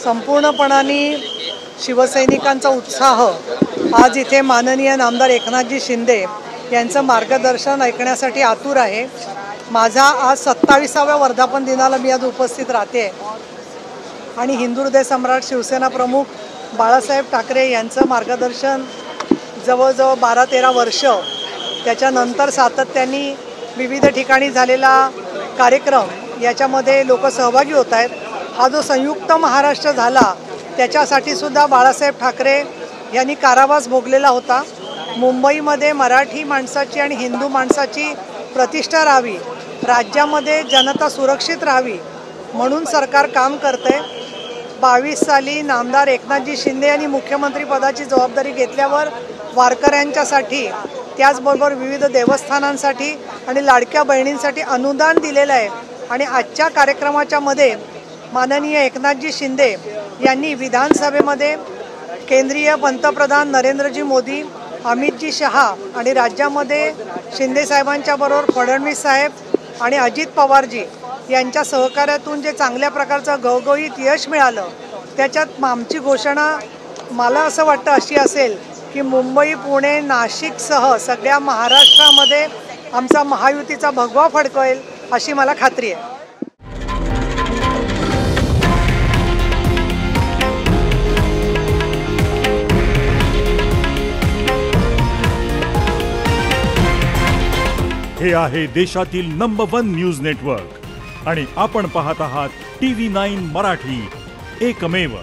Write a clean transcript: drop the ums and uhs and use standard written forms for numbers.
संपूर्णपणाने शिवसैनिकांचा उत्साह आज इथे माननीय नामदार एकनाथजी शिंदे यांचं मार्गदर्शन ऐकण्यासाठी आतुर आहे। माझा आज 27व्या वर्धापन दिनाला मी आज उपस्थित राहते आणि हिंदू हृदय सम्राट शिवसेना प्रमुख बाळासाहेब ठाकरे यांचं मार्गदर्शन जवळजवळ 12-13 वर्ष, त्याच्यानंतर सातत्याने विविध ठिकाणी झालेला कार्यक्रम याच्यामध्ये लोक सहभागी होत आहेत। हा जो संयुक्त महाराष्ट्र झाला त्याच्यासाठी सुद्धा बाळासाहेब ठाकरे यांनी कारावास भोगलेला होता। मुंबईमध्ये मराठी माणसाची आणि हिंदू माणसाची प्रतिष्ठा राहावी, राज्यामध्ये जनता सुरक्षित राहावी म्हणून सरकार काम करते। 22 साली नामदार एकनाथजी शिंदे यांनी मुख्यमंत्री पदाची जबाबदारी घेतल्यावर वारकऱ्यांच्यासाठी त्याचबरोबर विविध देवस्थानांसाठी आणि लाडक्या बहिणींसाठी अनुदान दिलेलं आहे। आणि आजच्या कार्यक्रमाच्या मध्ये माननीय एकनाथजी शिंदे यांनी विधानसभेमध्ये केंद्रीय पंतप्रधान नरेंद्रजी मोदी, अमितजी शहा आणि राज्यामध्ये शिंदे साहेबांच्या बरोबर फडणवीस साहेब आणि अजित पवारजी यांच्या सहकार्यातून जे चांगल्या प्रकारचं घवघवीत यश मिळालं, त्याच्यात आमची घोषणा मला असं वाटतं अशी असेल की मुंबई, पुणे, नाशिकसह सगळ्या महाराष्ट्रामध्ये आमचा महायुतीचा भगवा फडकवेल अशी मला खात्री आहे। हे आहे देशातील नंबर 1 न्यूज नेटवर्क आणि आपण पाहत आहात TV9 मराठी, एकमेव।